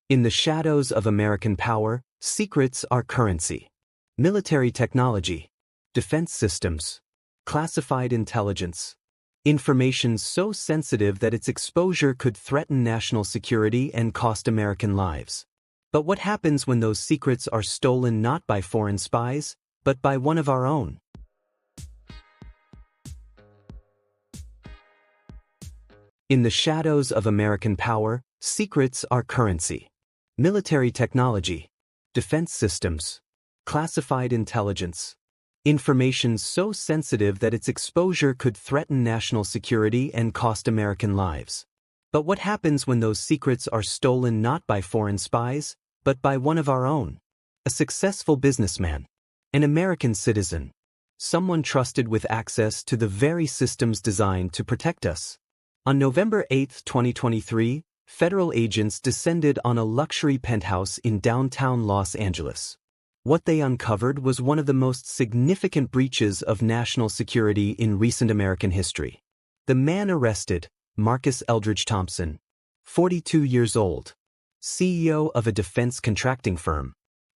In the shadows of American power, secrets are currency. Military technology, defense systems, classified intelligence. Information so sensitive that its exposure could threaten national security and cost American lives. But what happens when those secrets are stolen not by foreign spies, but by one of our own? In the shadows of American power, secrets are currency. Military technology, defense systems, classified intelligence. Information so sensitive that its exposure could threaten national security and cost American lives. But what happens when those secrets are stolen not by foreign spies, but by one of our own? A successful businessman, an American citizen, someone trusted with access to the very systems designed to protect us. On November 8, 2023, federal agents descended on a luxury penthouse in downtown Los Angeles. What they uncovered was one of the most significant breaches of national security in recent American history. The man arrested, Marcus Eldridge Thompson, 42 years old, CEO of a defense contracting firm,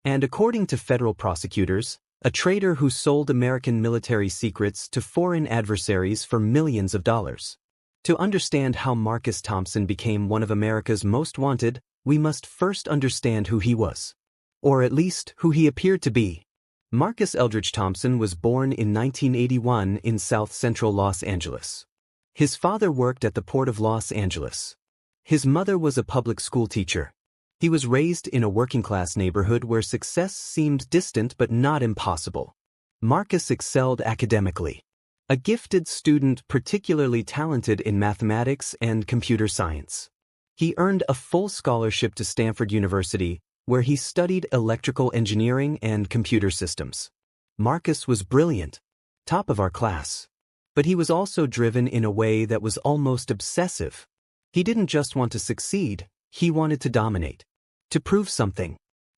and according to federal prosecutors, a traitor who sold American military secrets to foreign adversaries for millions of dollars. To understand how Marcus Thompson became one of America's most wanted, we must first understand who he was. Or at least, who he appeared to be. Marcus Eldridge Thompson was born in 1981 in south-central Los Angeles. His father worked at the Port of Los Angeles. His mother was a public school teacher. He was raised in a working-class neighborhood where success seemed distant but not impossible. Marcus excelled academically. A gifted student particularly talented in mathematics and computer science. He earned a full scholarship to Stanford University, where he studied electrical engineering and computer systems. Marcus was brilliant, top of our class. But he was also driven in a way that was almost obsessive. He didn't just want to succeed, he wanted to dominate. To prove something.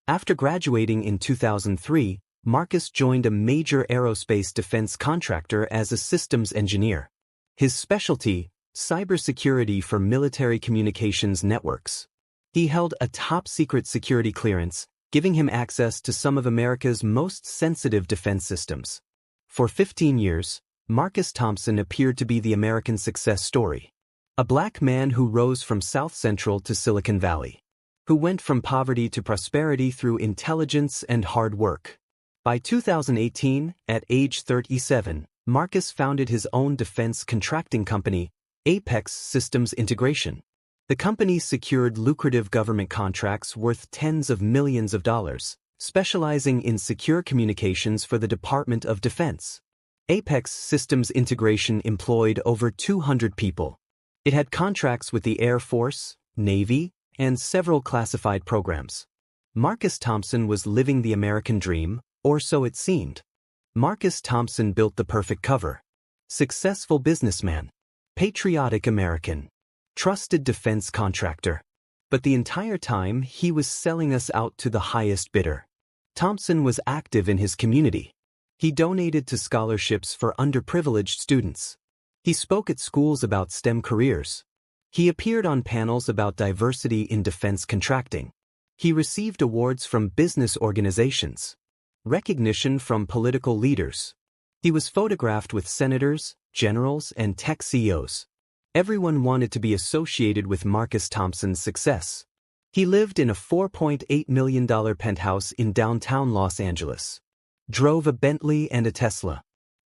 After graduating in 2003, Marcus joined a major aerospace defense contractor as a systems engineer. His specialty, cybersecurity for military communications networks. He held a top-secret security clearance, giving him access to some of America's most sensitive defense systems. For 15 years, Marcus Thompson appeared to be the American success story. A black man who rose from South Central to Silicon Valley. Who went from poverty to prosperity through intelligence and hard work. By 2018, at age 37, Marcus founded his own defense contracting company, Apex Systems Integration. The company secured lucrative government contracts worth tens of millions of dollars, specializing in secure communications for the Department of Defense. Apex Systems Integration employed over 200 people. It had contracts with the Air Force, Navy, and several classified programs. Marcus Thompson was living the American dream, or so it seemed. Marcus Thompson built the perfect cover. Successful businessman. Patriotic American. Trusted defense contractor. But the entire time he was selling us out to the highest bidder. Thompson was active in his community. He donated to scholarships for underprivileged students. He spoke at schools about STEM careers. He appeared on panels about diversity in defense contracting. He received awards from business organizations. Recognition from political leaders. He was photographed with senators, generals, and tech CEOs. Everyone wanted to be associated with Marcus Thompson's success. He lived in a $4.8 million penthouse in downtown Los Angeles. Drove a Bentley and a Tesla.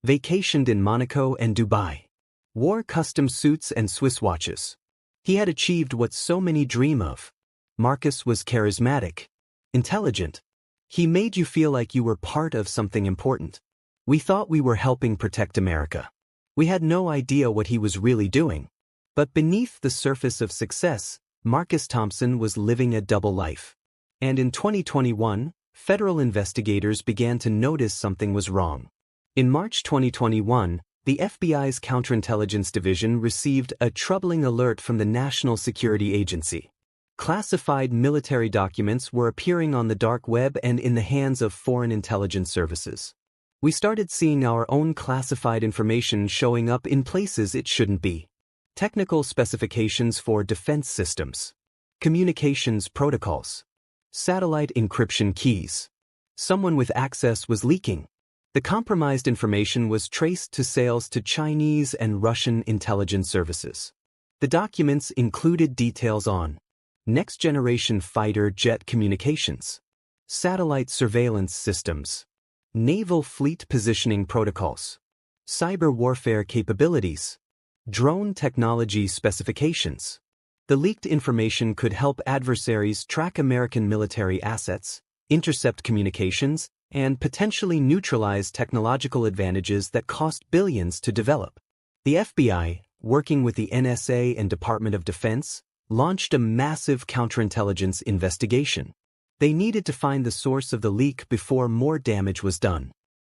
Vacationed in Monaco and Dubai. Wore custom suits and Swiss watches. He had achieved what so many dream of. Marcus was charismatic. Intelligent. He made you feel like you were part of something important. We thought we were helping protect America. We had no idea what he was really doing. But beneath the surface of success, Marcus Thompson was living a double life. And in 2021, federal investigators began to notice something was wrong. In March 2021, the FBI's Counterintelligence Division received a troubling alert from the National Security Agency. Classified military documents were appearing on the dark web and in the hands of foreign intelligence services. We started seeing our own classified information showing up in places it shouldn't be. Technical specifications for defense systems. Communications protocols. Satellite encryption keys. Someone with access was leaking. The compromised information was traced to sales to Chinese and Russian intelligence services. The documents included details on next-generation fighter jet communications, satellite surveillance systems, naval fleet positioning protocols, cyber warfare capabilities, drone technology specifications. The leaked information could help adversaries track American military assets, intercept communications, and potentially neutralize technological advantages that cost billions to develop. The FBI, working with the NSA and Department of Defense, launched a massive counterintelligence investigation. They needed to find the source of the leak before more damage was done.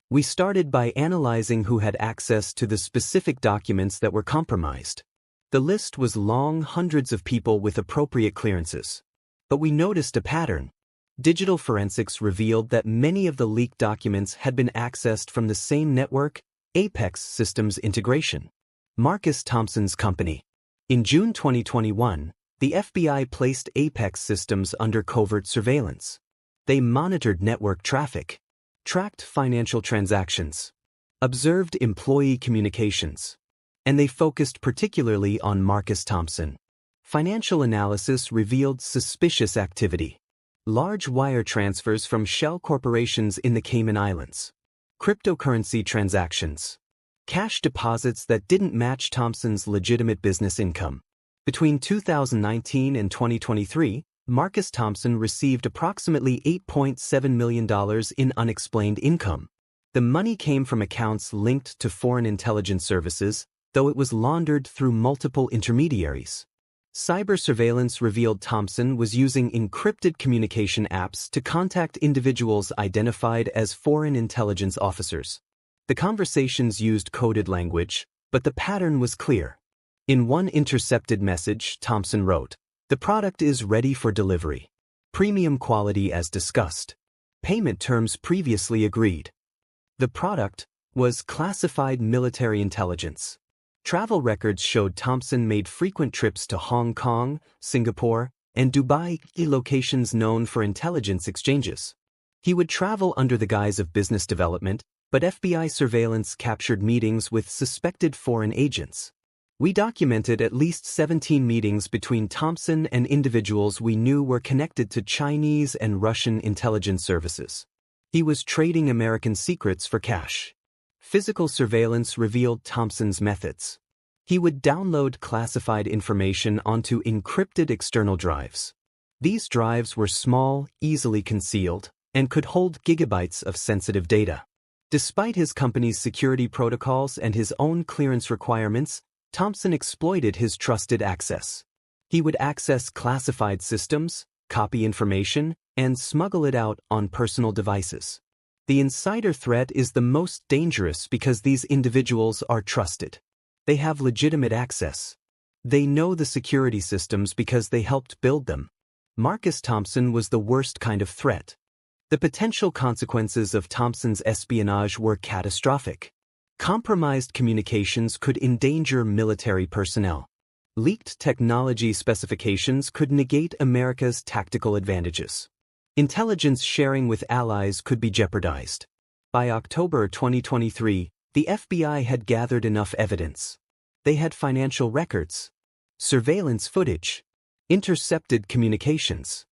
We started by analyzing who had access to the specific documents that were compromised. The list was long, hundreds of people with appropriate clearances. But we noticed a pattern. Digital forensics revealed that many of the leaked documents had been accessed from the same network, Apex Systems Integration, Marcus Thompson's company. In June 2021, the FBI placed Apex Systems under covert surveillance. They monitored network traffic, tracked financial transactions, observed employee communications, and they focused particularly on Marcus Thompson. Financial analysis revealed suspicious activity. Large wire transfers from shell corporations in the Cayman Islands, cryptocurrency transactions, cash deposits that didn't match Thompson's legitimate business income. Between 2019 and 2023, Marcus Thompson received approximately $8.7 million in unexplained income. The money came from accounts linked to foreign intelligence services, though it was laundered through multiple intermediaries. Cyber surveillance revealed Thompson was using encrypted communication apps to contact individuals identified as foreign intelligence officers. The conversations used coded language, but the pattern was clear. In one intercepted message, Thompson wrote, "The product is ready for delivery. Premium quality as discussed. Payment terms previously agreed." The product was classified military intelligence. Travel records showed Thompson made frequent trips to Hong Kong, Singapore, and Dubai, locations known for intelligence exchanges. He would travel under the guise of business development, but FBI surveillance captured meetings with suspected foreign agents. We documented at least 17 meetings between Thompson and individuals we knew were connected to Chinese and Russian intelligence services. He was trading American secrets for cash. Physical surveillance revealed Thompson's methods. He would download classified information onto encrypted external drives. These drives were small, easily concealed, and could hold gigabytes of sensitive data. Despite his company's security protocols and his own clearance requirements, Thompson exploited his trusted access. He would access classified systems, copy information, and smuggle it out on personal devices. The insider threat is the most dangerous because these individuals are trusted. They have legitimate access. They know the security systems because they helped build them. Marcus Thompson was the worst kind of threat. The potential consequences of Thompson's espionage were catastrophic. Compromised communications could endanger military personnel. Leaked technology specifications could negate America's tactical advantages. Intelligence sharing with allies could be jeopardized. By October 2023, the FBI had gathered enough evidence. They had financial records, surveillance footage, intercepted communications,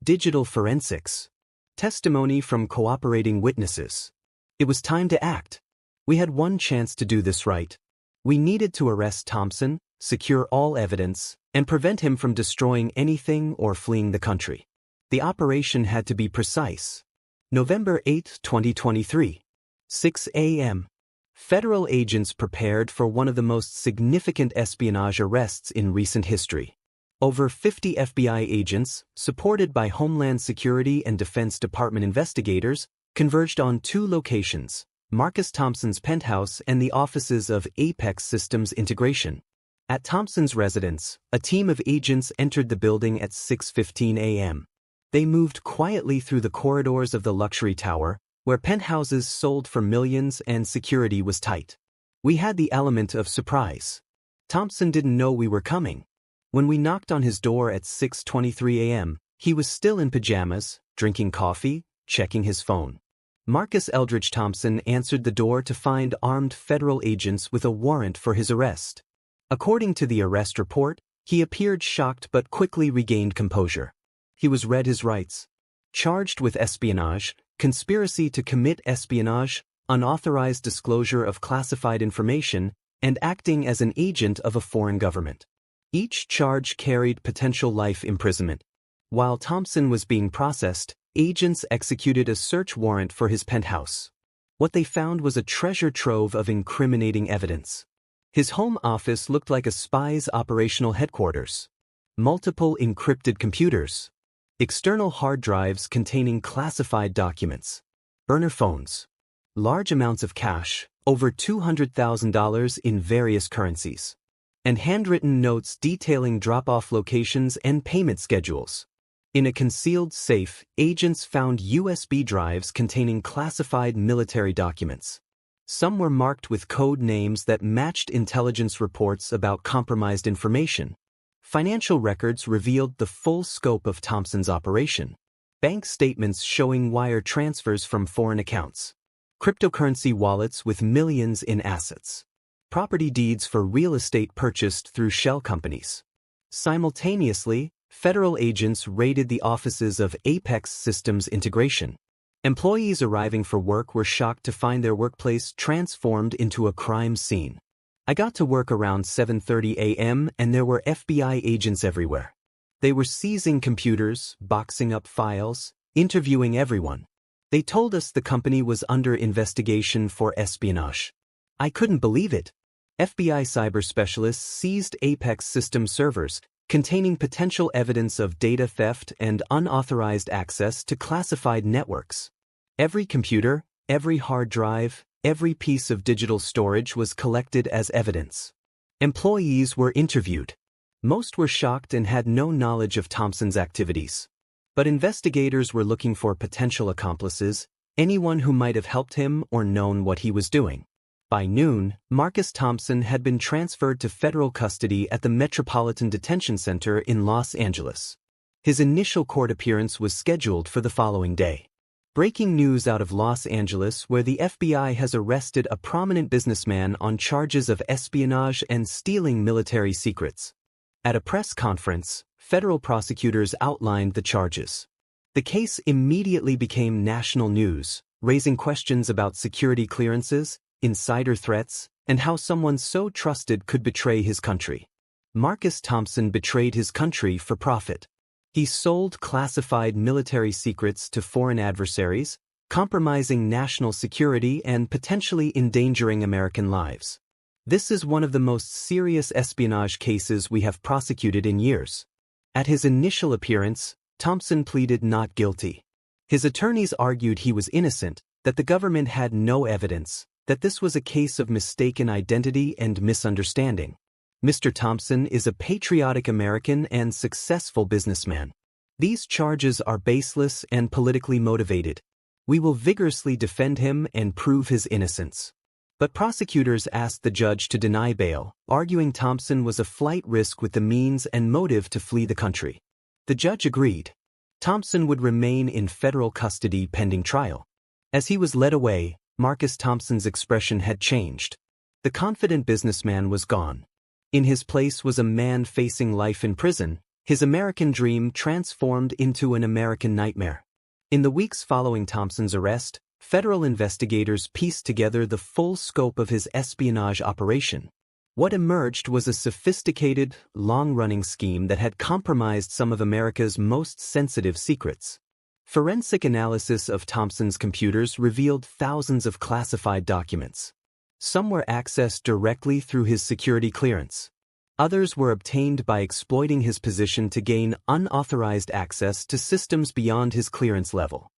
digital forensics, testimony from cooperating witnesses. It was time to act. We had one chance to do this right. We needed to arrest Thompson, secure all evidence, and prevent him from destroying anything or fleeing the country. The operation had to be precise. November 8, 2023. 6 a.m. Federal agents prepared for one of the most significant espionage arrests in recent history. Over 50 FBI agents, supported by Homeland Security and Defense Department investigators, converged on two locations, Marcus Thompson's penthouse and the offices of Apex Systems Integration. At Thompson's residence, a team of agents entered the building at 6:15 a.m. They moved quietly through the corridors of the luxury tower, where penthouses sold for millions and security was tight. We had the element of surprise. Thompson didn't know we were coming. When we knocked on his door at 6:23 a.m., he was still in pajamas, drinking coffee, checking his phone. Marcus Eldridge Thompson answered the door to find armed federal agents with a warrant for his arrest. According to the arrest report, he appeared shocked but quickly regained composure. He was read his rights. Charged with espionage, conspiracy to commit espionage, unauthorized disclosure of classified information, and acting as an agent of a foreign government. Each charge carried potential life imprisonment. While Thompson was being processed, agents executed a search warrant for his penthouse. What they found was a treasure trove of incriminating evidence. His home office looked like a spy's operational headquarters. Multiple encrypted computers. External hard drives containing classified documents. Burner phones. Large amounts of cash, over $200,000 in various currencies. And handwritten notes detailing drop-off locations and payment schedules. In a concealed safe, agents found USB drives containing classified military documents. Some were marked with code names that matched intelligence reports about compromised information. Financial records revealed the full scope of Thompson's operation. Bank statements showing wire transfers from foreign accounts. Cryptocurrency wallets with millions in assets. Property deeds for real estate purchased through shell companies. Simultaneously, federal agents raided the offices of Apex Systems Integration. Employees arriving for work were shocked to find their workplace transformed into a crime scene. I got to work around 7:30 a.m. and there were FBI agents everywhere. They were seizing computers, boxing up files, interviewing everyone. They told us the company was under investigation for espionage. I couldn't believe it. FBI cyber specialists seized Apex Systems servers, containing potential evidence of data theft and unauthorized access to classified networks. Every computer, every hard drive, every piece of digital storage was collected as evidence. Employees were interviewed. Most were shocked and had no knowledge of Thompson's activities. But investigators were looking for potential accomplices, anyone who might have helped him or known what he was doing. By noon, Marcus Thompson had been transferred to federal custody at the Metropolitan Detention Center in Los Angeles. His initial court appearance was scheduled for the following day. Breaking news out of Los Angeles, where the FBI has arrested a prominent businessman on charges of espionage and stealing military secrets. At a press conference, federal prosecutors outlined the charges. The case immediately became national news, raising questions about security clearances, insider threats, and how someone so trusted could betray his country. Marcus Thompson betrayed his country for profit. He sold classified military secrets to foreign adversaries, compromising national security and potentially endangering American lives. This is one of the most serious espionage cases we have prosecuted in years. At his initial appearance, Thompson pleaded not guilty. His attorneys argued he was innocent, that the government had no evidence, that this was a case of mistaken identity and misunderstanding. Mr. Thompson is a patriotic American and successful businessman. These charges are baseless and politically motivated. We will vigorously defend him and prove his innocence. But prosecutors asked the judge to deny bail, arguing Thompson was a flight risk with the means and motive to flee the country. The judge agreed. Thompson would remain in federal custody pending trial. As he was led away, Marcus Thompson's expression had changed. The confident businessman was gone. In his place was a man facing life in prison, his American dream transformed into an American nightmare. In the weeks following Thompson's arrest, federal investigators pieced together the full scope of his espionage operation. What emerged was a sophisticated, long-running scheme that had compromised some of America's most sensitive secrets. Forensic analysis of Thompson's computers revealed thousands of classified documents. Some were accessed directly through his security clearance. Others were obtained by exploiting his position to gain unauthorized access to systems beyond his clearance level.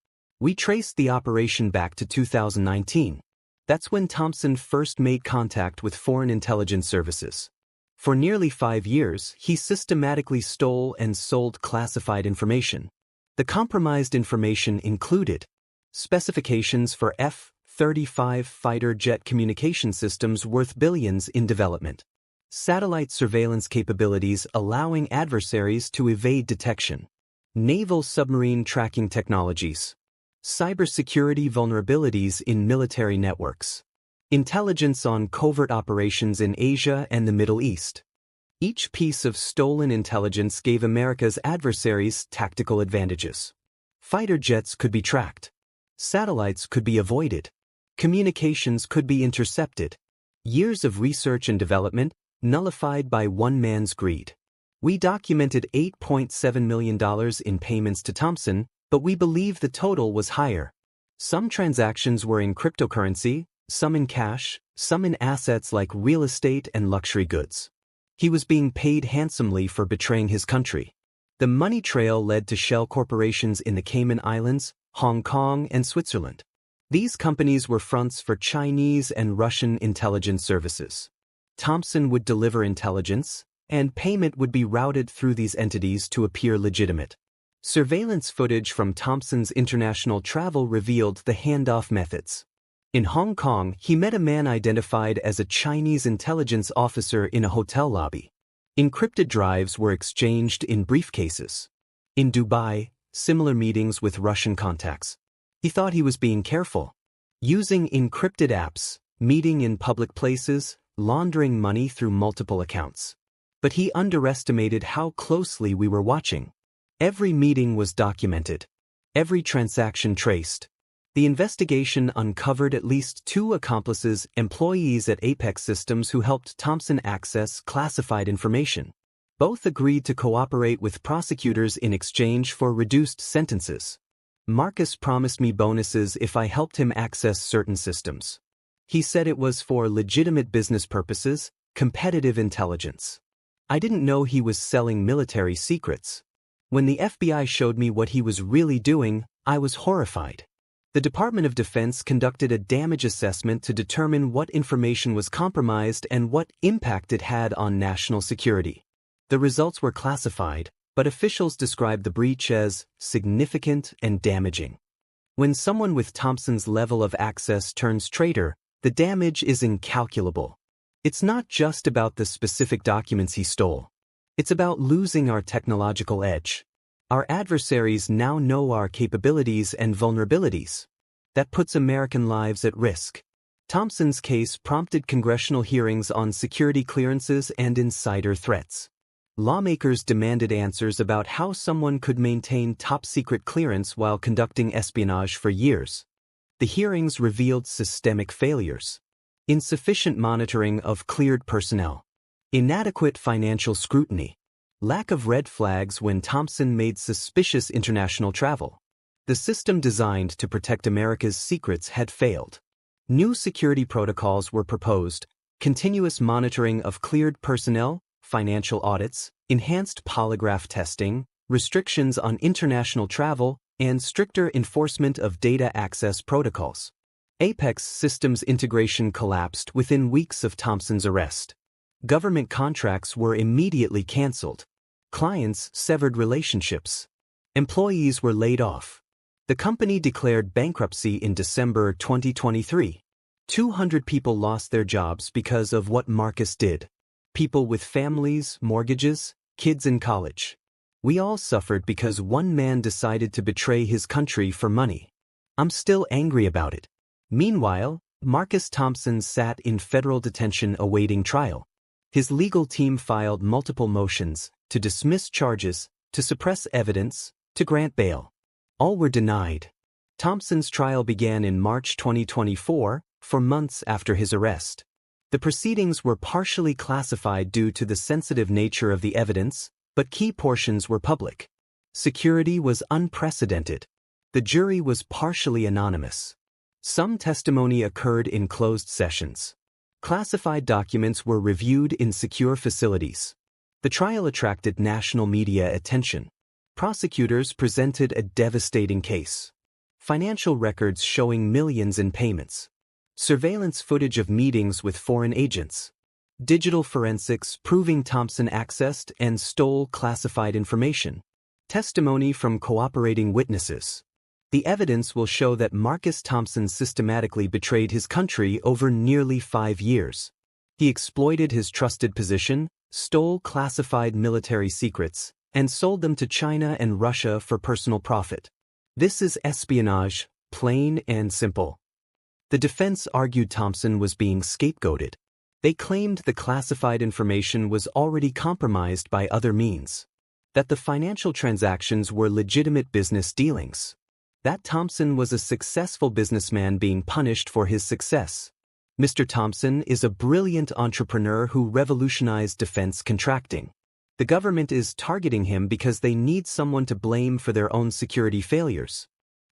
We traced the operation back to 2019. That's when Thompson first made contact with foreign intelligence services. For nearly 5 years, he systematically stole and sold classified information. The compromised information included specifications for F-35 fighter jet communication systems worth billions in development, Satellite surveillance capabilities allowing adversaries to evade detection. Naval submarine tracking technologies. Cybersecurity vulnerabilities in military networks. Intelligence on covert operations in Asia and the Middle East. Each piece of stolen intelligence gave America's adversaries tactical advantages. Fighter jets could be tracked. Satellites could be avoided. Communications could be intercepted. Years of research and development nullified by one man's greed. We documented $8.7 million in payments to Thompson, but we believe the total was higher. Some transactions were in cryptocurrency, some in cash, some in assets like real estate and luxury goods. He was being paid handsomely for betraying his country. The money trail led to shell corporations in the Cayman Islands, Hong Kong, and Switzerland. These companies were fronts for Chinese and Russian intelligence services. Thompson would deliver intelligence, and payment would be routed through these entities to appear legitimate. Surveillance footage from Thompson's international travel revealed the handoff methods. In Hong Kong, he met a man identified as a Chinese intelligence officer in a hotel lobby. Encrypted drives were exchanged in briefcases. In Dubai, similar meetings with Russian contacts. He thought he was being careful. Using encrypted apps, meeting in public places, laundering money through multiple accounts. But he underestimated how closely we were watching. Every meeting was documented. Every transaction traced. The investigation uncovered at least 2 accomplices, employees at Apex Systems who helped Thompson access classified information. Both agreed to cooperate with prosecutors in exchange for reduced sentences. Marcus promised me bonuses if I helped him access certain systems. He said it was for legitimate business purposes, competitive intelligence. I didn't know he was selling military secrets. When the FBI showed me what he was really doing, I was horrified. The Department of Defense conducted a damage assessment to determine what information was compromised and what impact it had on national security. The results were classified, but officials described the breach as significant and damaging. When someone with Thompson's level of access turns traitor, the damage is incalculable. It's not just about the specific documents he stole. It's about losing our technological edge. Our adversaries now know our capabilities and vulnerabilities. That puts American lives at risk. Thompson's case prompted congressional hearings on security clearances and insider threats. Lawmakers demanded answers about how someone could maintain top-secret clearance while conducting espionage for years. The hearings revealed systemic failures. Insufficient monitoring of cleared personnel. Inadequate financial scrutiny. Lack of red flags when Thompson made suspicious international travel. The system designed to protect America's secrets had failed. New security protocols were proposed, continuous monitoring of cleared personnel, financial audits, enhanced polygraph testing, restrictions on international travel, and stricter enforcement of data access protocols. Apex Systems integration collapsed within weeks of Thompson's arrest. Government contracts were immediately canceled. Clients severed relationships. Employees were laid off. The company declared bankruptcy in December 2023. 200 people lost their jobs because of what Marcus did. People with families, mortgages, kids in college. We all suffered because one man decided to betray his country for money. I'm still angry about it. Meanwhile, Marcus Thompson sat in federal detention awaiting trial. His legal team filed multiple motions to dismiss charges, to suppress evidence, to grant bail. All were denied. Thompson's trial began in March 2024, 4 months after his arrest. The proceedings were partially classified due to the sensitive nature of the evidence, but key portions were public. Security was unprecedented. The jury was partially anonymous. Some testimony occurred in closed sessions. Classified documents were reviewed in secure facilities. The trial attracted national media attention. Prosecutors presented a devastating case. Financial records showing millions in payments. Surveillance footage of meetings with foreign agents. Digital forensics proving Thompson accessed and stole classified information. Testimony from cooperating witnesses. The evidence will show that Marcus Thompson systematically betrayed his country over nearly 5 years. He exploited his trusted position, stole classified military secrets, and sold them to China and Russia for personal profit. This is espionage, plain and simple. The defense argued Thompson was being scapegoated. They claimed the classified information was already compromised by other means, that the financial transactions were legitimate business dealings, that Thompson was a successful businessman being punished for his success. Mr. Thompson is a brilliant entrepreneur who revolutionized defense contracting. The government is targeting him because they need someone to blame for their own security failures.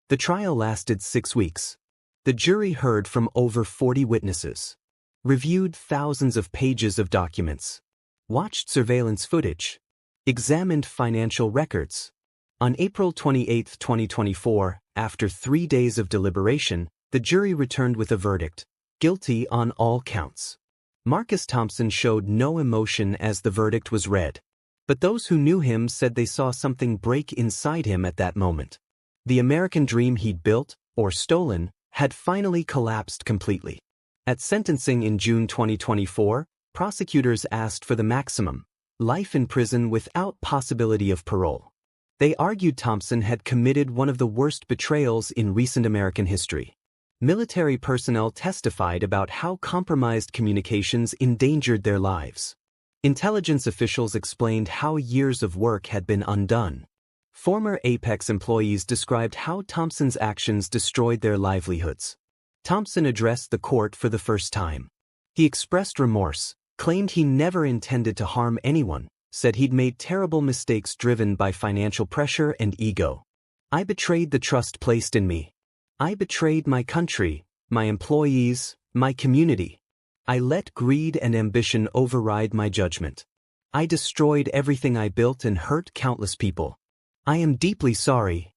The trial lasted 6 weeks. The jury heard from over 40 witnesses, reviewed thousands of pages of documents, watched surveillance footage, examined financial records. On April 28, 2024, after 3 days of deliberation, the jury returned with a verdict: guilty on all counts. Marcus Thompson showed no emotion as the verdict was read, but those who knew him said they saw something break inside him at that moment. The American dream he'd built, or stolen, had finally collapsed completely. At sentencing in June 2024, prosecutors asked for the maximum: life in prison without possibility of parole. They argued Thompson had committed one of the worst betrayals in recent American history. Military personnel testified about how compromised communications endangered their lives. Intelligence officials explained how years of work had been undone. Former Apex employees described how Thompson's actions destroyed their livelihoods. Thompson addressed the court for the first time. He expressed remorse, claimed he never intended to harm anyone, said he'd made terrible mistakes driven by financial pressure and ego. "I betrayed the trust placed in me. I betrayed my country, my employees, my community. I let greed and ambition override my judgment. I destroyed everything I built and hurt countless people. I am deeply sorry."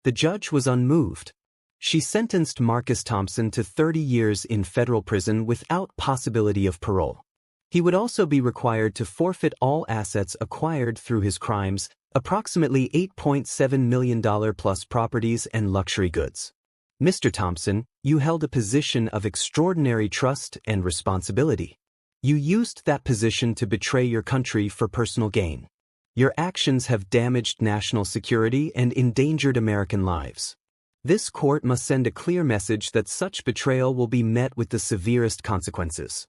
The judge was unmoved. She sentenced Marcus Thompson to 30 years in federal prison without possibility of parole. He would also be required to forfeit all assets acquired through his crimes, approximately $8.7 million plus properties and luxury goods. Mr. Thompson, you held a position of extraordinary trust and responsibility. You used that position to betray your country for personal gain. Your actions have damaged national security and endangered American lives. This court must send a clear message that such betrayal will be met with the severest consequences.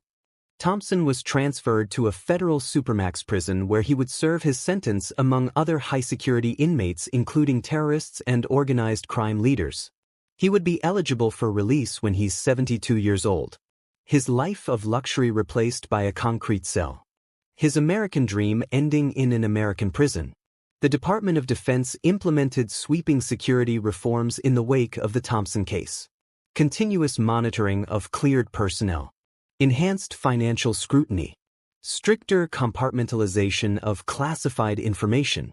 Thompson was transferred to a federal supermax prison where he would serve his sentence among other high-security inmates including terrorists and organized crime leaders. He would be eligible for release when he's 72 years old. His life of luxury replaced by a concrete cell. His American dream ending in an American prison. The Department of Defense implemented sweeping security reforms in the wake of the Thompson case. Continuous monitoring of cleared personnel. Enhanced financial scrutiny. Stricter compartmentalization of classified information.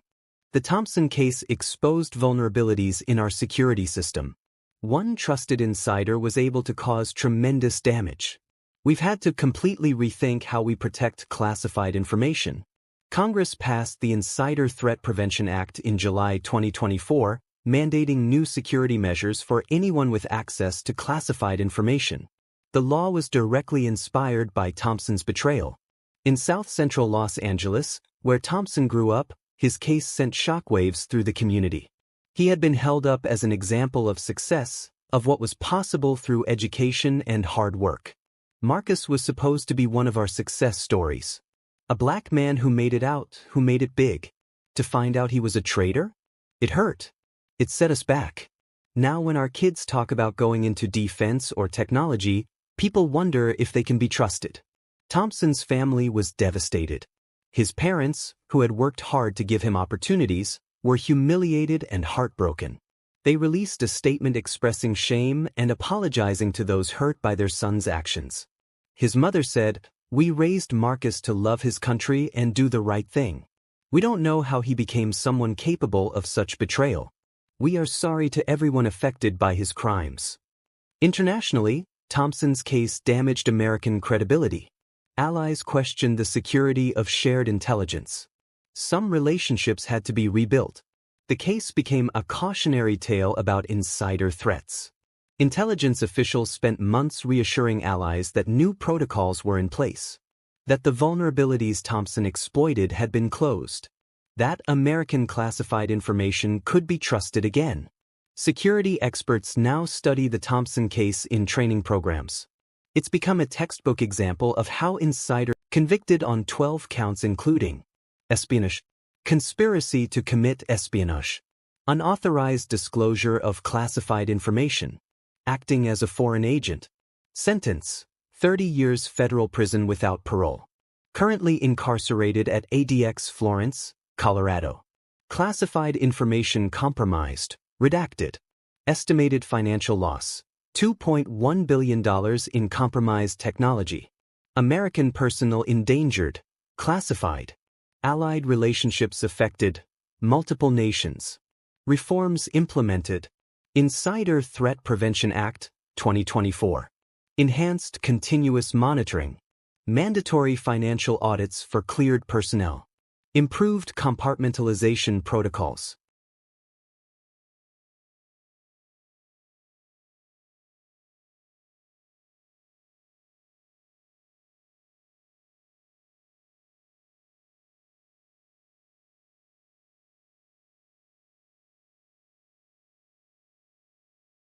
The Thompson case exposed vulnerabilities in our security system. One trusted insider was able to cause tremendous damage. We've had to completely rethink how we protect classified information. Congress passed the Insider Threat Prevention Act in July 2024, mandating new security measures for anyone with access to classified information. The law was directly inspired by Thompson's betrayal. In South Central Los Angeles, where Thompson grew up, his case sent shockwaves through the community. He had been held up as an example of success, of what was possible through education and hard work. Marcus was supposed to be one of our success stories. A black man who made it out, who made it big. To find out he was a traitor? It hurt. It set us back. Now when our kids talk about going into defense or technology, people wonder if they can be trusted. Thompson's family was devastated. His parents, who had worked hard to give him opportunities, were humiliated and heartbroken. They released a statement expressing shame and apologizing to those hurt by their son's actions. His mother said, "We raised Marcus to love his country and do the right thing. We don't know how he became someone capable of such betrayal. We are sorry to everyone affected by his crimes." Internationally, Thompson's case damaged American credibility. Allies questioned the security of shared intelligence. Some relationships had to be rebuilt. The case became a cautionary tale about insider threats. Intelligence officials spent months reassuring allies that new protocols were in place. that the vulnerabilities Thompson exploited had been closed. That American classified information could be trusted again. Security experts now study the Thompson case in training programs. It's become a textbook example of how insider convicted on 12 counts including espionage, conspiracy to commit espionage, unauthorized disclosure of classified information, acting as a foreign agent. Sentence: 30 years federal prison without parole. Currently incarcerated at ADX Florence, Colorado. Classified information compromised, redacted. Estimated financial loss: $2.1 billion in compromised technology. American personnel endangered, classified. Allied relationships affected, multiple nations. Reforms implemented. Insider Threat Prevention Act, 2024. Enhanced continuous monitoring. Mandatory financial audits for cleared personnel. Improved compartmentalization protocols.